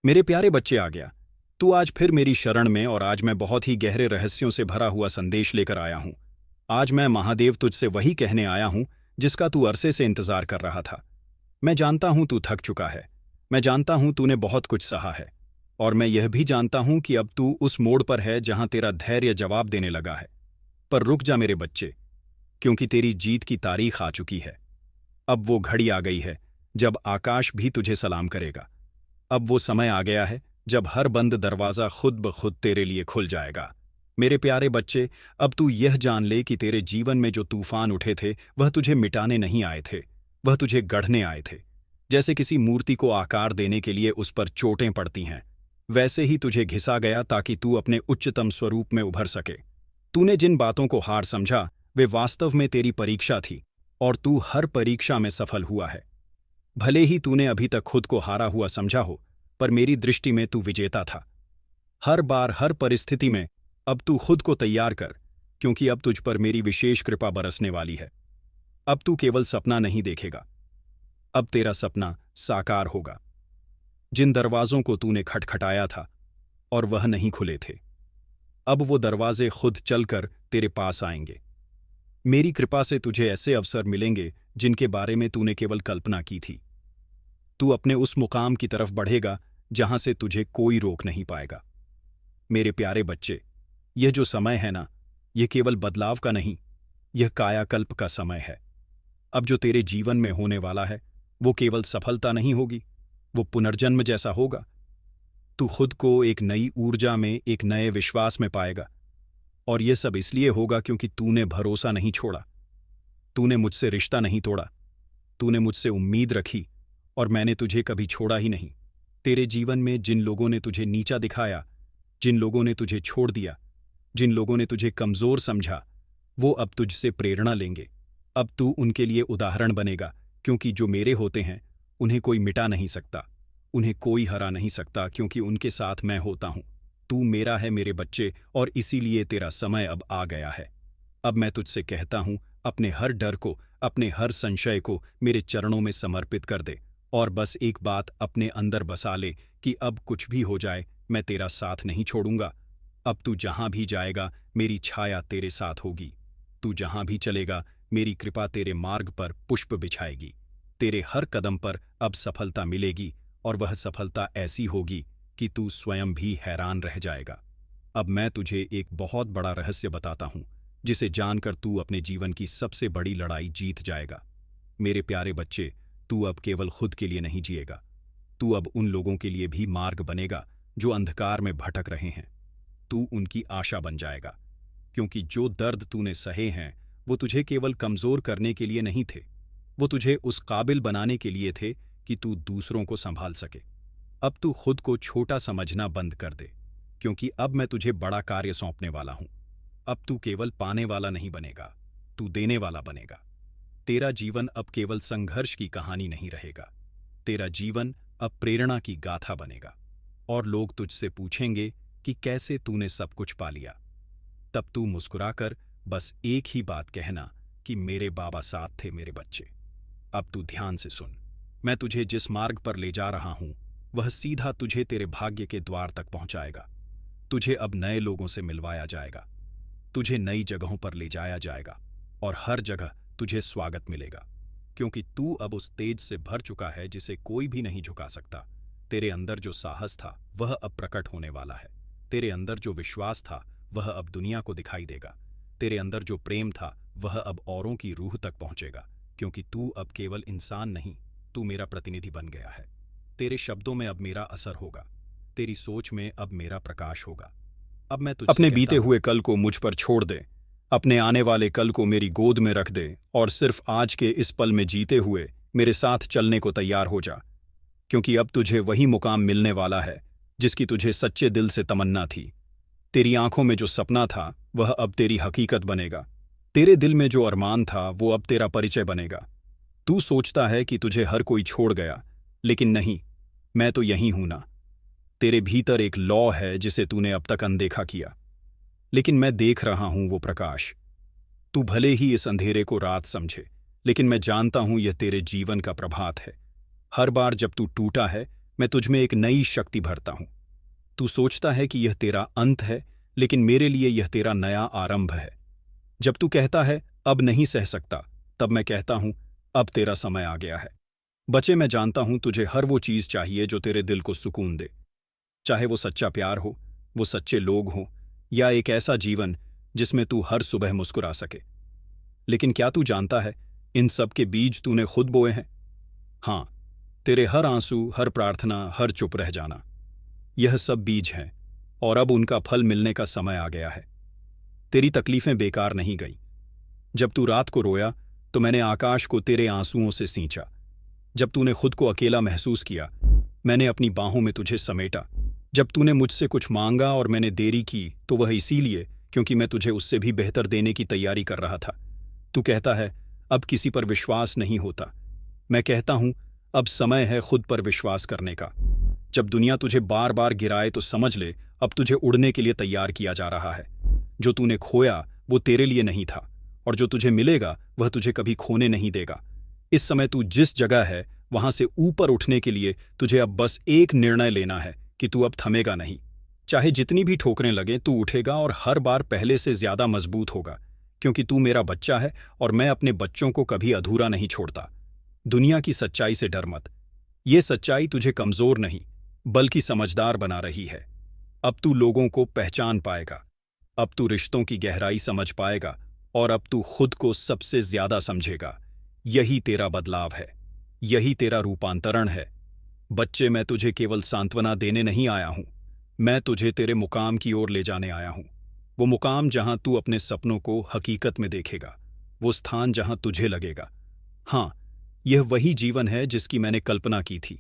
मेरे प्यारे बच्चे, आ गया तू आज फिर मेरी शरण में। और आज मैं बहुत ही गहरे रहस्यों से भरा हुआ संदेश लेकर आया हूं। आज मैं महादेव तुझसे वही कहने आया हूं जिसका तू अरसे से इंतजार कर रहा था। मैं जानता हूं तू थक चुका है। मैं जानता हूं तूने बहुत कुछ सहा है। और मैं यह भी जानता हूं कि अब तू उस मोड़ पर है जहां तेरा धैर्य जवाब देने लगा है। पर रुक जा मेरे बच्चे, क्योंकि तेरी जीत की तारीख आ चुकी है। अब वो घड़ी आ गई है जब आकाश भी तुझे सलाम करेगा। अब वो समय आ गया है जब हर बंद दरवाजा खुद ब खुद तेरे लिए खुल जाएगा। मेरे प्यारे बच्चे, अब तू यह जान ले कि तेरे जीवन में जो तूफान उठे थे वह तुझे मिटाने नहीं आए थे, वह तुझे गढ़ने आए थे। जैसे किसी मूर्ति को आकार देने के लिए उस पर चोटें पड़ती हैं, वैसे ही तुझे घिसा गया ताकि तू अपने उच्चतम स्वरूप में उभर सके। तूने जिन बातों को हार समझा वे वास्तव में तेरी परीक्षा थी, और तू हर परीक्षा में सफल हुआ है। भले ही तूने अभी तक खुद को हारा हुआ समझा हो, पर मेरी दृष्टि में तू विजेता था। हर बार, हर परिस्थिति में अब तू खुद को तैयार कर, क्योंकि अब तुझ पर मेरी विशेष कृपा बरसने वाली है। अब तू केवल सपना नहीं देखेगा, अब तेरा सपना साकार होगा। जिन दरवाजों को तूने खटखटाया था और वह नहीं खुले थे, अब वो दरवाजे खुद चलकर तेरे पास आएंगे। मेरी कृपा से तुझे ऐसे अवसर मिलेंगे जिनके बारे में तूने केवल कल्पना की थी। तू अपने उस मुकाम की तरफ बढ़ेगा जहां से तुझे कोई रोक नहीं पाएगा। मेरे प्यारे बच्चे, यह जो समय है ना, यह केवल बदलाव का नहीं, यह कायाकल्प का समय है। अब जो तेरे जीवन में होने वाला है वो केवल सफलता नहीं होगी, वो पुनर्जन्म जैसा होगा। तू खुद को एक नई ऊर्जा में, एक नए विश्वास में पाएगा। और यह सब इसलिए होगा क्योंकि तूने भरोसा नहीं छोड़ा, तूने मुझसे रिश्ता नहीं तोड़ा, तूने मुझसे उम्मीद रखी, और मैंने तुझे कभी छोड़ा ही नहीं। तेरे जीवन में जिन लोगों ने तुझे नीचा दिखाया, जिन लोगों ने तुझे छोड़ दिया, जिन लोगों ने तुझे कमजोर समझा, वो अब तुझसे प्रेरणा लेंगे। अब तू उनके लिए उदाहरण बनेगा, क्योंकि जो मेरे होते हैं उन्हें कोई मिटा नहीं सकता, उन्हें कोई हरा नहीं सकता, क्योंकि उनके साथ मैं होता हूं। तू मेरा है मेरे बच्चे, और इसीलिए तेरा समय अब आ गया है। अब मैं तुझसे कहता हूं, अपने हर डर को, अपने हर संशय को मेरे चरणों में समर्पित कर दे, और बस एक बात अपने अंदर बसा ले कि अब कुछ भी हो जाए, मैं तेरा साथ नहीं छोड़ूंगा। अब तू जहां भी जाएगा मेरी छाया तेरे साथ होगी। तू जहां भी चलेगा मेरी कृपा तेरे मार्ग पर पुष्प बिछाएगी। तेरे हर कदम पर अब सफलता मिलेगी, और वह सफलता ऐसी होगी कि तू स्वयं भी हैरान रह जाएगा। अब मैं तुझे एक बहुत बड़ा रहस्य बताता हूं, जिसे जानकर तू अपने जीवन की सबसे बड़ी लड़ाई जीत जाएगा। मेरे प्यारे बच्चे, तू अब केवल खुद के लिए नहीं जिएगा, तू अब उन लोगों के लिए भी मार्ग बनेगा जो अंधकार में भटक रहे हैं। तू उनकी आशा बन जाएगा, क्योंकि जो दर्द तूने सहे हैं वो तुझे केवल कमजोर करने के लिए नहीं थे, वो तुझे उस काबिल बनाने के लिए थे कि तू दूसरों को संभाल सके। अब तू खुद को छोटा समझना बंद कर दे, क्योंकि अब मैं तुझे बड़ा कार्य सौंपने वाला हूं। अब तू केवल पाने वाला नहीं बनेगा, तू देने वाला बनेगा। तेरा जीवन अब केवल संघर्ष की कहानी नहीं रहेगा, तेरा जीवन अब प्रेरणा की गाथा बनेगा। और लोग तुझसे पूछेंगे कि कैसे तूने सब कुछ पा लिया। तब तू मुस्कुराकर बस एक ही बात कहना कि मेरे बाबा साथ थे मेरे बच्चे। अब तू ध्यान से सुन, मैं तुझे जिस मार्ग पर ले जा रहा हूं वह सीधा तुझे तेरे भाग्य के द्वार तक पहुंचाएगा। तुझे अब नए लोगों से मिलवाया जाएगा, तुझे नई जगहों पर ले जाया जाएगा, और हर जगह तुझे स्वागत मिलेगा, क्योंकि तू अब उस तेज से भर चुका है जिसे कोई भी नहीं झुका सकता। तेरे अंदर जो साहस था वह अब प्रकट होने वाला है। तेरे अंदर जो विश्वास था वह अब दुनिया को दिखाई देगा। तेरे अंदर जो प्रेम था वह अब औरों की रूह तक पहुंचेगा, क्योंकि तू अब केवल इंसान नहीं, तू मेरा प्रतिनिधि बन गया है। तेरे शब्दों में अब मेरा असर होगा, तेरी सोच में अब मेरा प्रकाश होगा। अब मैं तुझसे अपने बीते हुए कल को मुझ पर छोड़ दे, अपने आने वाले कल को मेरी गोद में रख दे, और सिर्फ आज के इस पल में जीते हुए मेरे साथ चलने को तैयार हो जा, क्योंकि अब तुझे वही मुकाम मिलने वाला है जिसकी तुझे सच्चे दिल से तमन्ना थी। तेरी आंखों में जो सपना था वह अब तेरी हकीकत बनेगा। तेरे दिल में जो अरमान था वो अब तेरा परिचय बनेगा। तू सोचता है कि तुझे हर कोई छोड़ गया, लेकिन नहीं, मैं तो यहीं हूं ना। तेरे भीतर एक लौ है जिसे तूने अब तक अनदेखा किया, लेकिन मैं देख रहा हूं वो प्रकाश। तू भले ही इस अंधेरे को रात समझे, लेकिन मैं जानता हूं यह तेरे जीवन का प्रभात है। हर बार जब तू टूटा है मैं तुझमें एक नई शक्ति भरता हूं। तू सोचता है कि यह तेरा अंत है, लेकिन मेरे लिए यह तेरा नया आरंभ है। जब तू कहता है अब नहीं सह सकता, तब मैं कहता हूं अब तेरा समय आ गया है। बच्चे, मैं जानता हूं तुझे हर वो चीज चाहिए जो तेरे दिल को सुकून दे, चाहे वो सच्चा प्यार हो, वो सच्चे लोग हों, या एक ऐसा जीवन जिसमें तू हर सुबह मुस्कुरा सके। लेकिन क्या तू जानता है, इन सब के बीज तूने खुद बोए हैं। हाँ, तेरे हर आंसू, हर प्रार्थना, हर चुप रह जाना, यह सब बीज हैं, और अब उनका फल मिलने का समय आ गया है। तेरी तकलीफें बेकार नहीं गई। जब तू रात को रोया तो मैंने आकाश को तेरे आंसुओं से सींचा। जब तूने खुद को अकेला महसूस किया, मैंने अपनी बाहों में तुझे समेटा। जब तूने मुझसे कुछ मांगा और मैंने देरी की, तो वह इसीलिए क्योंकि मैं तुझे उससे भी बेहतर देने की तैयारी कर रहा था। तू कहता है अब किसी पर विश्वास नहीं होता। मैं कहता हूं अब समय है खुद पर विश्वास करने का। जब दुनिया तुझे बार बार गिराए तो समझ ले अब तुझे उड़ने के लिए तैयार किया जा रहा है। जो तूने खोया वो तेरे लिए नहीं था, और जो तुझे मिलेगा वह तुझे कभी खोने नहीं देगा। इस समय तू जिस जगह है वहां से ऊपर उठने के लिए तुझे अब बस एक निर्णय लेना है कि तू अब थमेगा नहीं। चाहे जितनी भी ठोकरें लगे, तू उठेगा और हर बार पहले से ज्यादा मजबूत होगा, क्योंकि तू मेरा बच्चा है और मैं अपने बच्चों को कभी अधूरा नहीं छोड़ता। दुनिया की सच्चाई से डर मत। ये सच्चाई तुझे कमजोर नहीं बल्कि समझदार बना रही है। अब तू लोगों को पहचान पाएगा, अब तू रिश्तों की गहराई समझ पाएगा, और अब तू खुद को सबसे ज्यादा समझेगा। यही तेरा बदलाव है, यही तेरा रूपांतरण है। बच्चे, मैं तुझे केवल सांत्वना देने नहीं आया हूं, मैं तुझे तेरे मुकाम की ओर ले जाने आया हूं। वो मुकाम जहां तू अपने सपनों को हकीकत में देखेगा, वो स्थान जहां तुझे लगेगा हाँ, यह वही जीवन है जिसकी मैंने कल्पना की थी।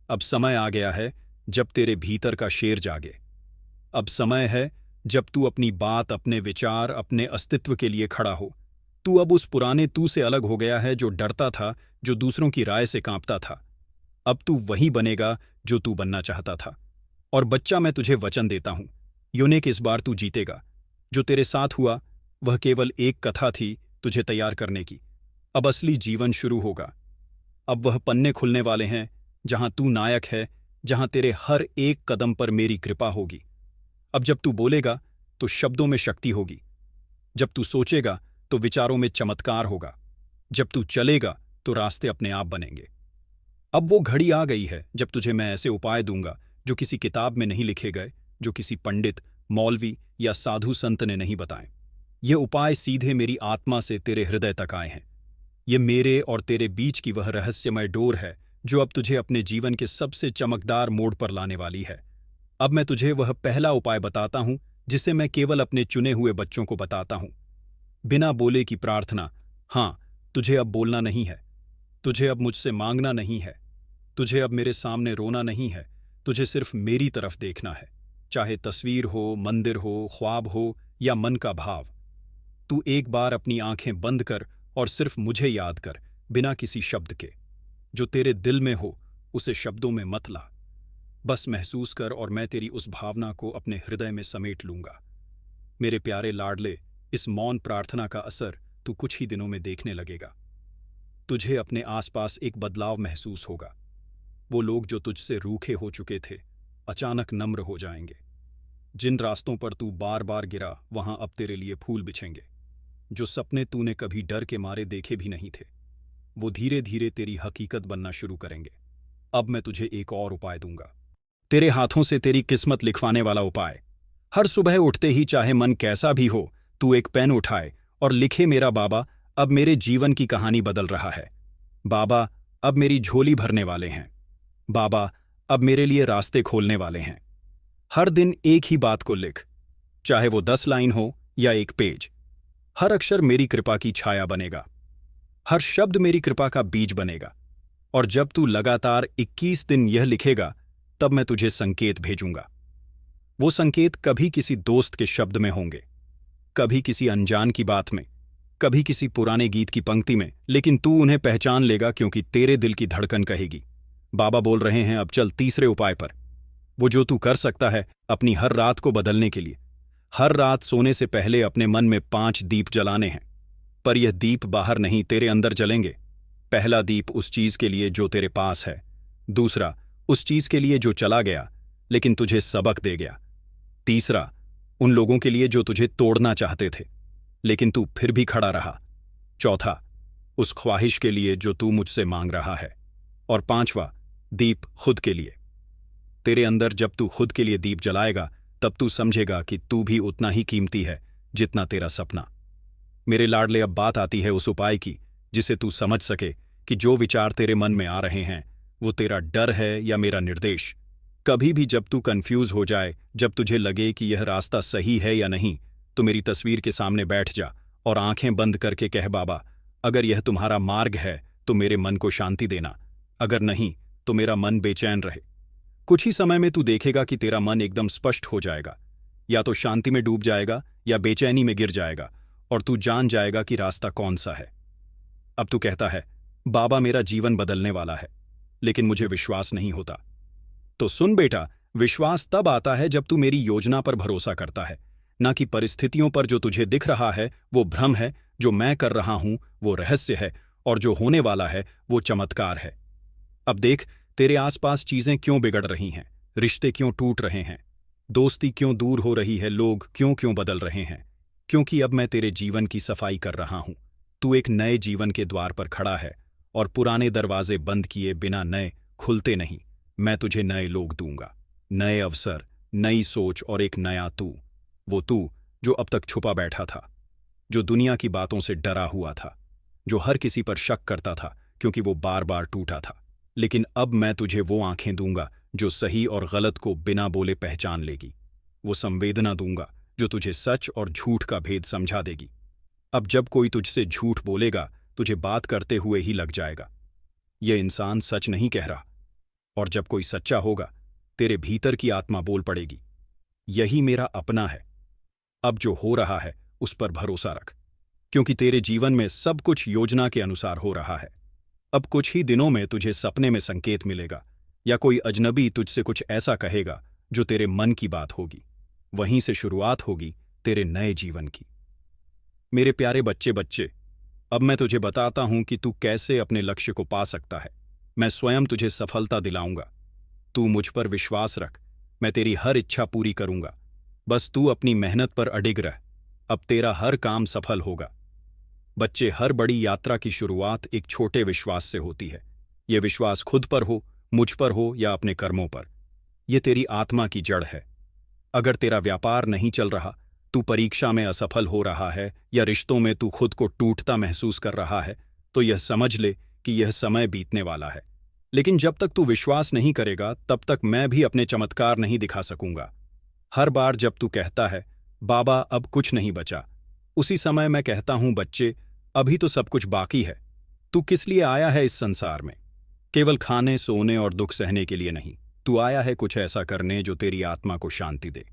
अब समय आ गया है जब तेरे भीतर का शेर जागे। अब समय है जब तू अपनी बात, अपने विचार, अपने अस्तित्व के लिए खड़ा हो। तू अब उस पुराने तू से अलग हो गया है जो डरता था, जो दूसरों की राय से कांपता था। अब तू वही बनेगा जो तू बनना चाहता था। और बच्चा, मैं तुझे वचन देता हूं, यूनिक, इस बार तू जीतेगा। जो तेरे साथ हुआ वह केवल एक कथा थी तुझे तैयार करने की। अब असली जीवन शुरू होगा। अब वह पन्ने खुलने वाले हैं जहां तू नायक है, जहां तेरे हर एक कदम पर मेरी कृपा होगी। अब जब तू बोलेगा तो शब्दों में शक्ति होगी, जब तू सोचेगा तो विचारों में चमत्कार होगा, जब तू चलेगा तो रास्ते अपने आप बनेंगे। अब वो घड़ी आ गई है जब तुझे मैं ऐसे उपाय दूंगा जो किसी किताब में नहीं लिखे गए, जो किसी पंडित, मौलवी या साधु संत ने नहीं बताए। ये उपाय सीधे मेरी आत्मा से तेरे हृदय तक आए हैं। ये मेरे और तेरे बीच की वह रहस्यमय डोर है जो अब तुझे अपने जीवन के सबसे चमकदार मोड़ पर लाने वाली है। अब मैं तुझे वह पहला उपाय बताता हूं जिसे मैं केवल अपने चुने हुए बच्चों को बताता हूं। बिना बोले की प्रार्थना। हां, तुझे अब बोलना नहीं है, तुझे अब मुझसे मांगना नहीं है, तुझे अब मेरे सामने रोना नहीं है, तुझे सिर्फ मेरी तरफ देखना है। चाहे तस्वीर हो, मंदिर हो, ख्वाब हो या मन का भाव। तू एक बार अपनी आंखें बंद कर और सिर्फ मुझे याद कर, बिना किसी शब्द के। जो तेरे दिल में हो उसे शब्दों में मत ला, बस महसूस कर, और मैं तेरी उस भावना को अपने हृदय में समेट लूंगा। मेरे प्यारे लाडले, इस मौन प्रार्थना का असर तू कुछ ही दिनों में देखने लगेगा। तुझे अपने आसपास एक बदलाव महसूस होगा। वो लोग जो तुझसे रूखे हो चुके थे अचानक नम्र हो जाएंगे। जिन रास्तों पर तू बार बार गिरा वहां अब तेरे लिए फूल बिछेंगे। जो सपने तूने कभी डर के मारे देखे भी नहीं थे, वो धीरे धीरे तेरी हकीकत बनना शुरू करेंगे। अब मैं तुझे एक और उपाय दूंगा, तेरे हाथों से तेरी किस्मत लिखवाने वाला उपाय। हर सुबह उठते ही, चाहे मन कैसा भी हो, तू एक पेन उठाए और लिखे, मेरा बाबा अब मेरे जीवन की कहानी बदल रहा है। बाबा अब मेरी झोली भरने वाले हैं। बाबा अब मेरे लिए रास्ते खोलने वाले हैं। हर दिन एक ही बात को लिख, चाहे वो 10 लाइन हो या एक पेज। हर अक्षर मेरी कृपा की छाया बनेगा, हर शब्द मेरी कृपा का बीज बनेगा। और जब तू लगातार 21 दिन यह लिखेगा, तब मैं तुझे संकेत भेजूंगा। वो संकेत कभी किसी दोस्त के शब्द में होंगे, कभी किसी अनजान की बात में, कभी किसी पुराने गीत की पंक्ति में, लेकिन तू उन्हें पहचान लेगा क्योंकि तेरे दिल की धड़कन कहेगी, बाबा बोल रहे हैं। अब चल तीसरे उपाय पर। वो जो तू कर सकता है अपनी हर रात को बदलने के लिए। हर रात सोने से पहले अपने मन में 5 दीप जलाने हैं, पर यह दीप बाहर नहीं, तेरे अंदर जलेंगे। पहला दीप उस चीज के लिए जो तेरे पास है, दूसरा उस चीज के लिए जो चला गया लेकिन तुझे सबक दे गया। तीसरा, उन लोगों के लिए जो तुझे तोड़ना चाहते थे लेकिन तू फिर भी खड़ा रहा। चौथा, उस ख्वाहिश के लिए जो तू मुझसे मांग रहा है। और पांचवा, दीप खुद के लिए। तेरे अंदर जब तू खुद के लिए दीप जलाएगा तब तू समझेगा कि तू भी उतना ही कीमती है जितना तेरा सपना। मेरे लाडले, अब बात आती है उस उपाय की जिसे तू समझ सके कि जो विचार तेरे मन में आ रहे हैं वो तेरा डर है या मेरा निर्देश। कभी भी जब तू कंफ्यूज हो जाए, जब तुझे लगे कि यह रास्ता सही है या नहीं, तो मेरी तस्वीर के सामने बैठ जा और आंखें बंद करके कह, बाबा, अगर यह तुम्हारा मार्ग है तो मेरे मन को शांति देना, अगर नहीं तो मेरा मन बेचैन रहे। कुछ ही समय में तू देखेगा कि तेरा मन एकदम स्पष्ट हो जाएगा, या तो शांति में डूब जाएगा या बेचैनी में गिर जाएगा, और तू जान जाएगा कि रास्ता कौन सा है। अब तू कहता है, बाबा, मेरा जीवन बदलने वाला है लेकिन मुझे विश्वास नहीं होता। तो सुन बेटा, विश्वास तब आता है जब तू मेरी योजना पर भरोसा करता है, ना कि परिस्थितियों पर। जो तुझे दिख रहा है वो भ्रम है, जो मैं कर रहा हूं वो रहस्य है, और जो होने वाला है वो चमत्कार है। अब देख, तेरे आसपास चीजें क्यों बिगड़ रही हैं, रिश्ते क्यों टूट रहे हैं, दोस्ती क्यों दूर हो रही है, लोग क्यों बदल रहे हैं। क्योंकि अब मैं तेरे जीवन की सफाई कर रहा हूं। तू एक नए जीवन के द्वार पर खड़ा है और पुराने दरवाजे बंद किए बिना नए खुलते नहीं। मैं तुझे नए लोग दूंगा, नए अवसर, नई सोच और एक नया तू। वो तू जो अब तक छुपा बैठा था, जो दुनिया की बातों से डरा हुआ था, जो हर किसी पर शक करता था क्योंकि वो बार बार टूटा था। लेकिन अब मैं तुझे वो आंखें दूंगा जो सही और गलत को बिना बोले पहचान लेगी। वो संवेदना दूंगा जो तुझे सच और झूठ का भेद समझा देगी। अब जब कोई तुझसे झूठ बोलेगा, तुझे बात करते हुए ही लग जाएगा, यह इंसान सच नहीं कह रहा। और जब कोई सच्चा होगा, तेरे भीतर की आत्मा बोल पड़ेगी, यही मेरा अपना है। अब जो हो रहा है उस पर भरोसा रख, क्योंकि तेरे जीवन में सब कुछ योजना के अनुसार हो रहा है। अब कुछ ही दिनों में तुझे सपने में संकेत मिलेगा, या कोई अजनबी तुझसे कुछ ऐसा कहेगा जो तेरे मन की बात होगी। वहीं से शुरुआत होगी तेरे नए जीवन की। मेरे प्यारे बच्चे, अब मैं तुझे बताता हूं कि तू कैसे अपने लक्ष्य को पा सकता है। मैं स्वयं तुझे सफलता दिलाऊंगा। तू मुझ पर विश्वास रख, मैं तेरी हर इच्छा पूरी करूंगा। बस तू अपनी मेहनत पर अडिग रह, अब तेरा हर काम सफल होगा। बच्चे, हर बड़ी यात्रा की शुरुआत एक छोटे विश्वास से होती है। यह विश्वास खुद पर हो, मुझ पर हो या अपने कर्मों पर, यह तेरी आत्मा की जड़ है। अगर तेरा व्यापार नहीं चल रहा, तू परीक्षा में असफल हो रहा है या रिश्तों में तू खुद को टूटता महसूस कर रहा है, तो यह समझ ले कि यह समय बीतने वाला है। लेकिन जब तक तू विश्वास नहीं करेगा, तब तक मैं भी अपने चमत्कार नहीं दिखा सकूंगा। हर बार जब तू कहता है, बाबा अब कुछ नहीं बचा, उसी समय मैं कहता हूं, बच्चे, अभी तो सब कुछ बाकी है। तू किस लिए आया है इस संसार में? केवल खाने, सोने और दुख सहने के लिए नहीं। तू आया है कुछ ऐसा करने जो तेरी आत्मा को शांति दे।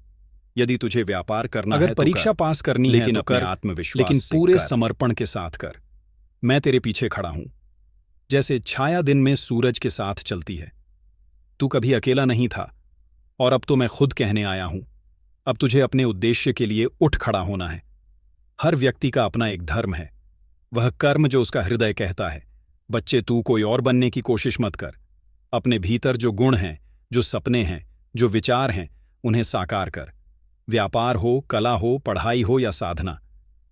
यदि तुझे व्यापार करना है, अगर परीक्षा पास करनी है, लेकिन अपने आत्मविश्वास, लेकिन पूरे समर्पण के साथ कर। मैं तेरे पीछे खड़ा हूं, जैसे छाया दिन में सूरज के साथ चलती है। तू कभी अकेला नहीं था, और अब तो मैं खुद कहने आया हूं, अब तुझे अपने उद्देश्य के लिए उठ खड़ा होना है। हर व्यक्ति का अपना एक धर्म है, वह कर्म जो उसका हृदय कहता है। बच्चे, तू कोई और बनने की कोशिश मत कर। अपने भीतर जो गुण हैं, जो सपने हैं, जो विचार हैं, उन्हें साकार कर। व्यापार हो, कला हो, पढ़ाई हो या साधना,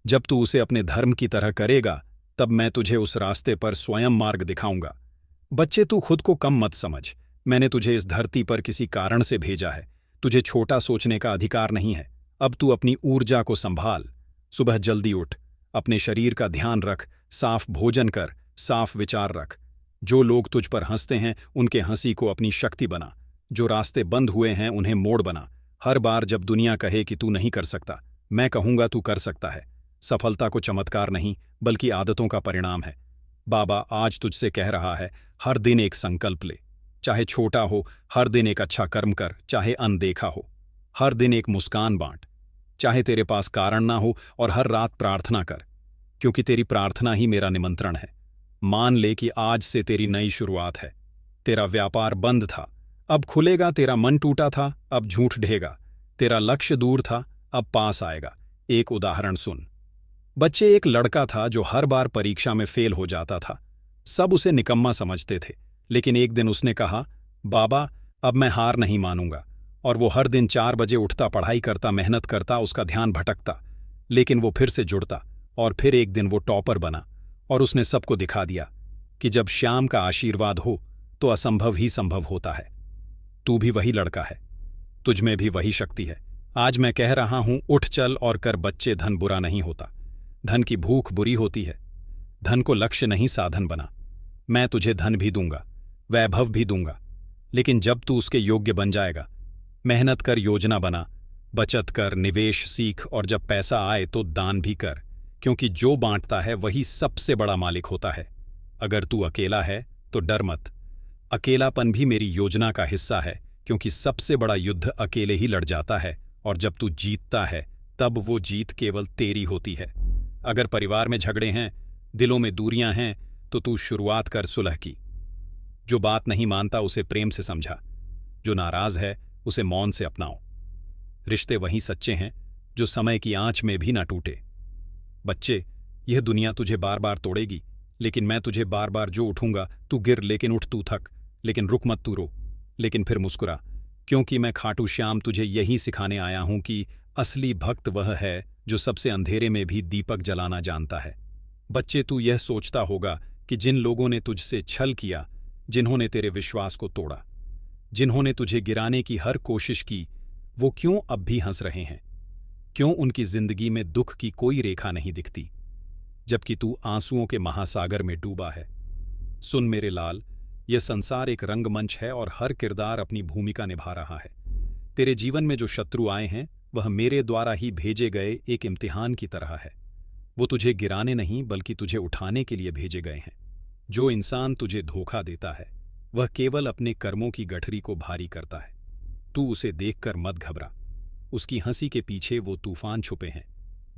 जब तू उसे अपने धर्म की तरह करेगा, तब मैं तुझे उस रास्ते पर स्वयं मार्ग दिखाऊंगा। बच्चे, तू खुद को कम मत समझ। मैंने तुझे इस धरती पर किसी कारण से भेजा है। तुझे छोटा सोचने का अधिकार नहीं है। अब तू अपनी ऊर्जा को संभाल। सुबह जल्दी उठ, अपने शरीर का ध्यान रख, साफ भोजन कर, साफ विचार रख। जो लोग तुझ पर हंसते हैं, उनके हंसी को अपनी शक्ति बना। जो रास्ते बंद हुए हैं, उन्हें मोड़ बना। हर बार जब दुनिया कहे कि तू नहीं कर सकता, मैं कहूंगा तू कर सकता है। सफलता को चमत्कार नहीं, बल्कि आदतों का परिणाम है। बाबा आज तुझसे कह रहा है, हर दिन एक संकल्प ले। चाहे छोटा हो, हर दिन एक अच्छा कर्म कर, चाहे अनदेखा हो। हर दिन एक मुस्कान बांट, चाहे तेरे पास कारण ना हो, और हर रात प्रार्थना कर, क्योंकि तेरी प्रार्थना ही मेरा निमंत्रण है। मान ले कि आज से तेरी नई शुरुआत है। तेरा व्यापार बंद था, अब खुलेगा। तेरा मन टूटा था, अब झूठ ढहेगा। तेरा लक्ष्य दूर था, अब पास आएगा। एक उदाहरण सुन। बच्चे, एक लड़का था जो हर बार परीक्षा में फेल हो जाता था। सब उसे निकम्मा समझते थे, लेकिन एक दिन उसने कहा, बाबा, अब मैं हार नहीं मानूंगा। और वो हर दिन 4 बजे उठता, पढ़ाई करता, मेहनत करता, उसका ध्यान भटकता, लेकिन वो फिर से जुड़ता। और फिर एक दिन वो टॉपर बना और उसने सबको दिखा दिया कि जब श्याम का आशीर्वाद हो तो असंभव ही संभव होता है। तू भी वही लड़का है, तुझ में भी वही शक्ति है। आज मैं कह रहा हूं, उठ चल और कर बच्चे। धन बुरा नहीं होता, धन की भूख बुरी होती है। धन को लक्ष्य नहीं, साधन बना। मैं तुझे धन भी दूंगा, वैभव भी दूंगा, लेकिन जब तू उसके योग्य बन जाएगा। मेहनत कर, योजना बना, बचत कर, निवेश सीख, और जब पैसा आए तो दान भी कर, क्योंकि जो बांटता है वही सबसे बड़ा मालिक होता है। अगर तू अकेला है तो डर मत। अकेलापन भी मेरी योजना का हिस्सा है, क्योंकि सबसे बड़ा युद्ध अकेले ही लड़ जाता है, और जब तू जीतता है तब वो जीत केवल तेरी होती है। अगर परिवार में झगड़े हैं, दिलों में दूरियां हैं, तो तू शुरुआत कर सुलह की। जो बात नहीं मानता उसे प्रेम से समझा, जो नाराज है उसे मौन से अपनाओ। रिश्ते वहीं सच्चे हैं जो समय की आंच में भी ना टूटे। बच्चे, यह दुनिया तुझे बार बार तोड़ेगी, लेकिन मैं तुझे बार बार जो उठूंगा। तू गिर लेकिन उठ, तू थक लेकिन रुक मत, तू रो लेकिन फिर मुस्कुरा, क्योंकि मैं खाटू श्याम तुझे यही सिखाने आया हूं कि असली भक्त वह है जो सबसे अंधेरे में भी दीपक जलाना जानता है। बच्चे, तू यह सोचता होगा कि जिन लोगों ने तुझसे छल किया, जिन्होंने तेरे विश्वास को तोड़ा, जिन्होंने तुझे गिराने की हर कोशिश की, वो क्यों अब भी हंस रहे हैं? क्यों उनकी जिंदगी में दुख की कोई रेखा नहीं दिखती, जबकि तू आंसुओं के महासागर में डूबा है? सुन मेरे लाल, यह संसार एक रंगमंच है और हर किरदार अपनी भूमिका निभा रहा है। तेरे जीवन में जो शत्रु आए हैं वह मेरे द्वारा ही भेजे गए एक इम्तिहान की तरह है। वो तुझे गिराने नहीं बल्कि तुझे उठाने के लिए भेजे गए हैं। जो इंसान तुझे धोखा देता है वह केवल अपने कर्मों की गठरी को भारी करता है। तू उसे देखकर मत घबरा, उसकी हंसी के पीछे वो तूफान छुपे हैं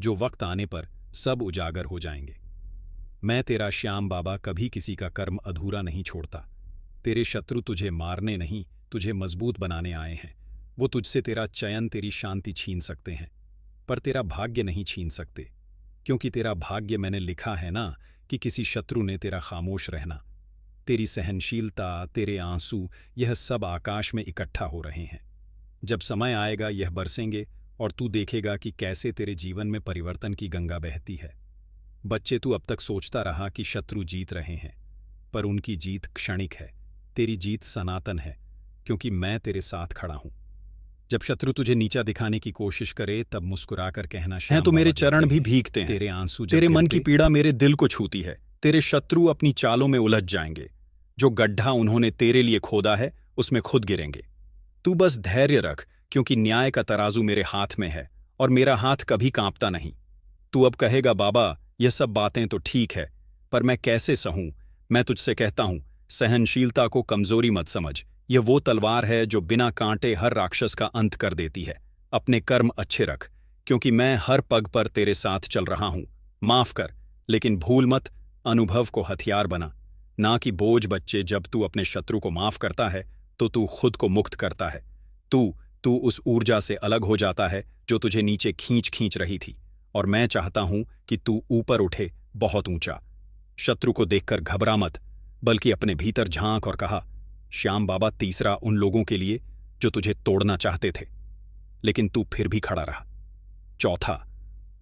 जो वक्त आने पर सब उजागर हो जाएंगे। मैं तेरा श्याम बाबा कभी किसी का कर्म अधूरा नहीं छोड़ता। तेरे शत्रु तुझे मारने नहीं, तुझे मजबूत बनाने आए हैं। वो तुझसे तेरा चयन, तेरी शांति छीन सकते हैं, पर तेरा भाग्य नहीं छीन सकते, क्योंकि तेरा भाग्य मैंने लिखा है ना कि किसी शत्रु ने तेरा खामोश रहना। तेरी सहनशीलता, तेरे आंसू, यह सब आकाश में इकट्ठा हो रहे हैं। जब समय आएगा यह बरसेंगे और तू देखेगा कि कैसे तेरे जीवन में परिवर्तन की गंगा बहती है। बच्चे, तू अब तक सोचता रहा कि शत्रु जीत रहे हैं, पर उनकी जीत क्षणिक है। तेरी जीत सनातन है, क्योंकि मैं तेरे साथ खड़ा हूं। जब शत्रु तुझे नीचा दिखाने की कोशिश करे तब मुस्कुराकर कहना, श्याम तो मेरे बाबा चरण भी देखते हैं। भीगते हैं। तेरे आंसू जब तेरे मन की गिरते, पीड़ा मेरे दिल को छूती है। तेरे शत्रु अपनी चालों में उलझ जाएंगे। जो गड्ढा उन्होंने तेरे लिए खोदा है उसमें खुद गिरेंगे। तू बस धैर्य रख, क्योंकि न्याय का तराजू मेरे हाथ में है और मेरा हाथ कभी कांपता नहीं। तू अब कहेगा, बाबा यह सब बातें तो ठीक है, पर मैं कैसे सहूं? मैं तुझसे कहता हूं, सहनशीलता को कमजोरी मत समझ। यह वो तलवार है जो बिना कांटे हर राक्षस का अंत कर देती है। अपने कर्म अच्छे रख, क्योंकि मैं हर पग पर तेरे साथ चल रहा हूं। माफ कर, लेकिन भूल मत, अनुभव को हथियार बना, ना कि बोझ। बच्चे, जब तू अपने शत्रु को माफ करता है तो तू खुद को मुक्त करता है। तू उस ऊर्जा से अलग हो जाता है जो तुझे नीचे खींच खींच रही थी। और मैं चाहता हूं कि तू ऊपर उठे, बहुत ऊंचा। शत्रु को देखकर घबरा मत, बल्कि अपने भीतर झांक और कहा, श्याम बाबा, तीसरा उन लोगों के लिए जो तुझे तोड़ना चाहते थे, लेकिन तू फिर भी खड़ा रहा। चौथा,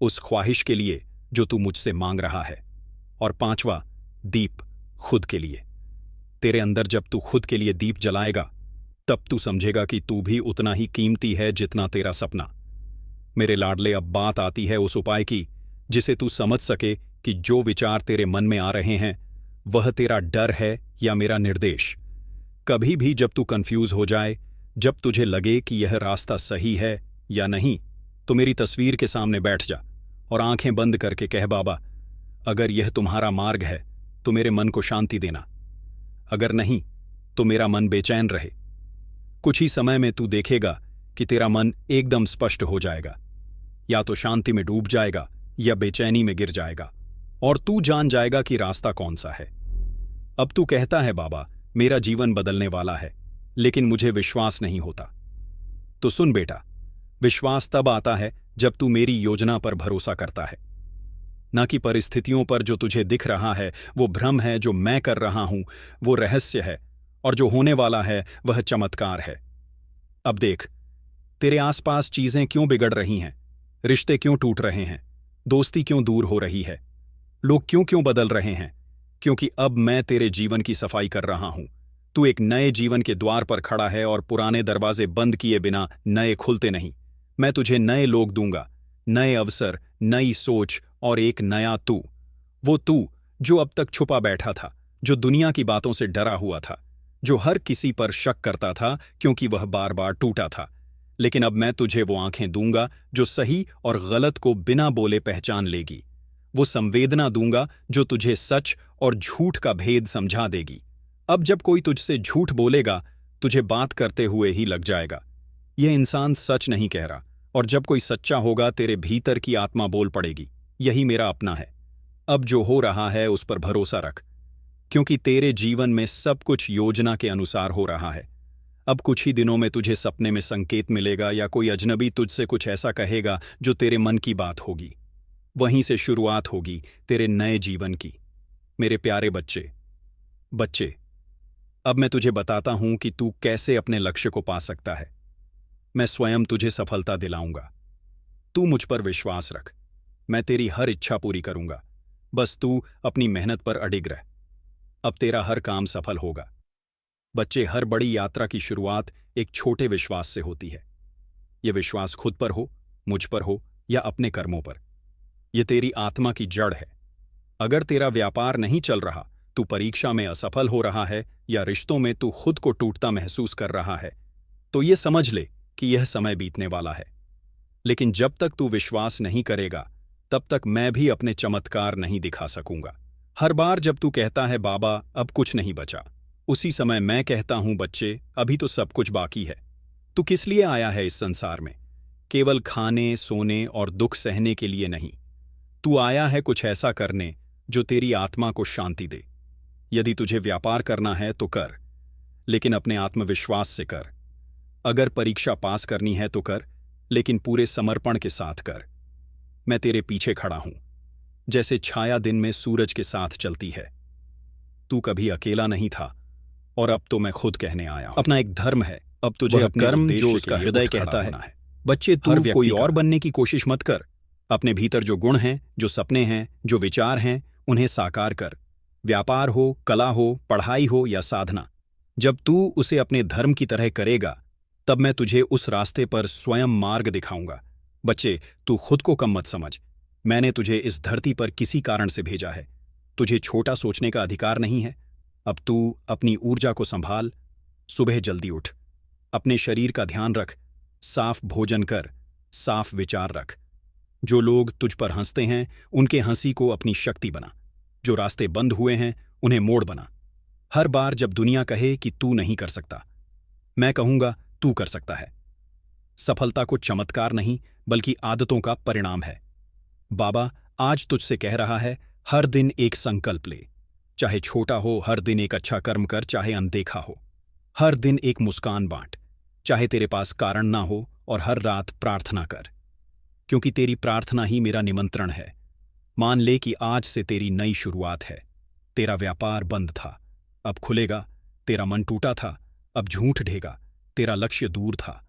उस ख्वाहिश के लिए जो तू मुझसे मांग रहा है। और पांचवा, दीप खुद के लिए। तेरे अंदर जब तू खुद के लिए दीप जलाएगा तब तू समझेगा कि तू भी उतना ही कीमती है जितना तेरा सपना। मेरे लाडले, अब बात आती है उस उपाय की जिसे तू समझ सके कि जो विचार तेरे मन में आ रहे हैं वह तेरा डर है या मेरा निर्देश। कभी भी जब तू कंफ्यूज हो जाए, जब तुझे लगे कि यह रास्ता सही है या नहीं, तो मेरी तस्वीर के सामने बैठ जा और आंखें बंद करके कह, बाबा अगर यह तुम्हारा मार्ग है तो मेरे मन को शांति देना, अगर नहीं तो मेरा मन बेचैन रहे। कुछ ही समय में तू देखेगा कि तेरा मन एकदम स्पष्ट हो जाएगा, या तो शांति में डूब जाएगा या बेचैनी में गिर जाएगा, और तू जान जाएगा कि रास्ता कौन सा है। अब तू कहता है, बाबा मेरा जीवन बदलने वाला है, लेकिन मुझे विश्वास नहीं होता। तो सुन बेटा, विश्वास तब आता है जब तू मेरी योजना पर भरोसा करता है, ना कि परिस्थितियों पर। जो तुझे दिख रहा है वो भ्रम है, जो मैं कर रहा हूं वो रहस्य है, और जो होने वाला है वह चमत्कार है। अब देख, तेरे आसपास चीजें क्यों बिगड़ रही हैं, रिश्ते क्यों टूट रहे हैं, दोस्ती क्यों दूर हो रही है, लोग क्यों क्यों बदल रहे हैं। क्योंकि अब मैं तेरे जीवन की सफाई कर रहा हूं। तू एक नए जीवन के द्वार पर खड़ा है और पुराने दरवाजे बंद किए बिना नए खुलते नहीं। मैं तुझे नए लोग दूंगा, नए अवसर, नई सोच और एक नया तू। वो तू जो अब तक छुपा बैठा था, जो दुनिया की बातों से डरा हुआ था, जो हर किसी पर शक करता था क्योंकि वह बार बार टूटा था। लेकिन अब मैं तुझे वो आंखें दूंगा जो सही और गलत को बिना बोले पहचान लेगी। वो संवेदना दूंगा जो तुझे सच और झूठ का भेद समझा देगी। अब जब कोई तुझसे झूठ बोलेगा, तुझे बात करते हुए ही लग जाएगा यह इंसान सच नहीं कह रहा। और जब कोई सच्चा होगा, तेरे भीतर की आत्मा बोल पड़ेगी, यही मेरा अपना है। अब जो हो रहा है उस पर भरोसा रख, क्योंकि तेरे जीवन में सब कुछ योजना के अनुसार हो रहा है। अब कुछ ही दिनों में तुझे सपने में संकेत मिलेगा या कोई अजनबी तुझसे कुछ ऐसा कहेगा जो तेरे मन की बात होगी। वहीं से शुरुआत होगी तेरे नए जीवन की। मेरे प्यारे बच्चे, अब मैं तुझे बताता हूं कि तू कैसे अपने लक्ष्य को पा सकता है। मैं स्वयं तुझे सफलता दिलाऊंगा। तू मुझ पर विश्वास रख, मैं तेरी हर इच्छा पूरी करूंगा। बस तू अपनी मेहनत पर अडिग रह। अब तेरा हर काम सफल होगा। बच्चे, हर बड़ी यात्रा की शुरुआत एक छोटे विश्वास से होती है। यह विश्वास खुद पर हो, मुझ पर हो या अपने कर्मों पर, यह तेरी आत्मा की जड़ है। अगर तेरा व्यापार नहीं चल रहा, तू परीक्षा में असफल हो रहा है या रिश्तों में तू खुद को टूटता महसूस कर रहा है, तो ये समझ ले कि यह समय बीतने वाला है। लेकिन जब तक तू विश्वास नहीं करेगा, तब तक मैं भी अपने चमत्कार नहीं दिखा सकूंगा। हर बार जब तू कहता है बाबा अब कुछ नहीं बचा, उसी समय मैं कहता हूं बच्चे अभी तो सब कुछ बाकी है। तू किस लिए आया है इस संसार में? केवल खाने, सोने और दुख सहने के लिए नहीं। तू आया है कुछ ऐसा करने जो तेरी आत्मा को शांति दे। यदि तुझे व्यापार करना है तो कर, लेकिन अपने आत्मविश्वास से कर। अगर परीक्षा पास करनी है तो कर, लेकिन पूरे समर्पण के साथ कर। मैं तेरे पीछे खड़ा हूं, जैसे छाया दिन में सूरज के साथ चलती है। तू कभी अकेला नहीं था और अब तो मैं खुद कहने आया हूं। अपना एक धर्म है, अब तुझे अपने कर्म जो उसका हृदय कहता है। बच्चे, तू कोई और बनने की कोशिश मत कर। अपने भीतर जो गुण हैं, जो सपने हैं, जो विचार हैं, उन्हें साकार कर। व्यापार हो, कला हो, पढ़ाई हो या साधना, जब तू उसे अपने धर्म की तरह करेगा, तब मैं तुझे उस रास्ते पर स्वयं मार्ग दिखाऊंगा। बच्चे, तू खुद को कम मत समझ। मैंने तुझे इस धरती पर किसी कारण से भेजा है। तुझे छोटा सोचने का अधिकार नहीं है। अब तू अपनी ऊर्जा को संभाल। सुबह जल्दी उठ, अपने शरीर का ध्यान रख, साफ भोजन कर, साफ विचार रख। जो लोग तुझ पर हंसते हैं, उनके हंसी को अपनी शक्ति बना। जो रास्ते बंद हुए हैं, उन्हें मोड़ बना। हर बार जब दुनिया कहे कि तू नहीं कर सकता, मैं कहूंगा तू कर सकता है। सफलता को चमत्कार नहीं, बल्कि आदतों का परिणाम है। बाबा आज तुझसे कह रहा है, हर दिन एक संकल्प ले। चाहे छोटा हो, हर दिन एक अच्छा कर्म कर, चाहे अनदेखा हो। हर दिन एक मुस्कान बांट, चाहे तेरे पास कारण ना हो, और हर रात प्रार्थना कर, क्योंकि तेरी प्रार्थना ही मेरा निमंत्रण है। मान ले कि आज से तेरी नई शुरुआत है। तेरा व्यापार बंद था, अब खुलेगा। तेरा मन टूटा था, अब झूठ ढेगा। तेरा लक्ष्य दूर था,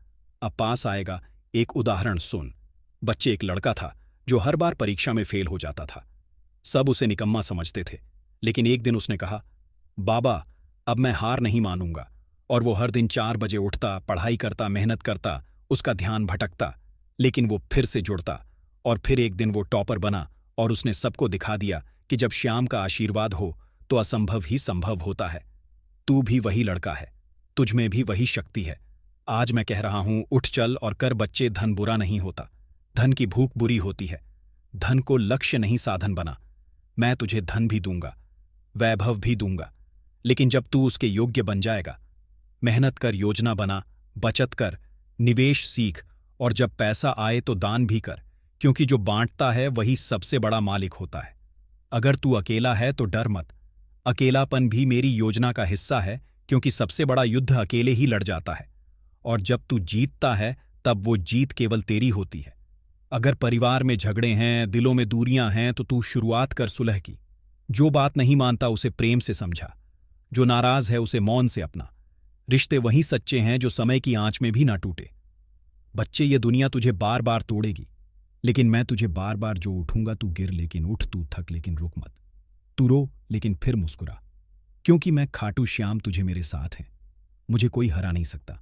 अब पास आएगा। एक उदाहरण सुन। बच्चे, एक लड़का था जो हर बार परीक्षा में फेल हो जाता था। सब उसे निकम्मा समझते थे, लेकिन एक दिन उसने कहा, बाबा अब मैं हार नहीं मानूंगा। और वो हर दिन 4 बजे उठता, पढ़ाई करता, मेहनत करता। उसका ध्यान भटकता, लेकिन वो फिर से जुड़ता, और फिर एक दिन वो टॉपर बना। और उसने सबको दिखा दिया कि जब श्याम का आशीर्वाद हो तो असंभव ही संभव होता है। तू भी वही लड़का है, तुझ में भी वही शक्ति है। आज मैं कह रहा हूं, उठ चल और कर। बच्चे, धन बुरा नहीं होता, धन की भूख बुरी होती है। धन को लक्ष्य नहीं, साधन बना। मैं तुझे धन भी दूंगा, वैभव भी दूंगा, लेकिन जब तू उसके योग्य बन जाएगा। मेहनत कर, योजना बना, बचत कर, निवेश सीख, और जब पैसा आए तो दान भी कर, क्योंकि जो बांटता है वही सबसे बड़ा मालिक होता है। अगर तू अकेला है तो डर मत। अकेलापन भी मेरी योजना का हिस्सा है, क्योंकि सबसे बड़ा युद्ध अकेले ही लड़ जाता है। और जब तू जीतता है, तब वो जीत केवल तेरी होती है। अगर परिवार में झगड़े हैं, दिलों में दूरियां हैं, तो तू शुरुआत कर सुलह की। जो बात नहीं मानता उसे प्रेम से समझा। जो नाराज है उसे मौन से अपना। रिश्ते वही सच्चे हैं जो समय की आंच में भी ना टूटे। बच्चे, ये दुनिया तुझे बार बार तोड़ेगी, लेकिन मैं तुझे बार बार जो उठूंगा। तू गिर लेकिन उठ, तू थक लेकिन रुक मत, तू रो लेकिन फिर मुस्कुरा, क्योंकि मैं खाटू श्याम तुझे मेरे साथ है। मुझे कोई हरा नहीं सकता।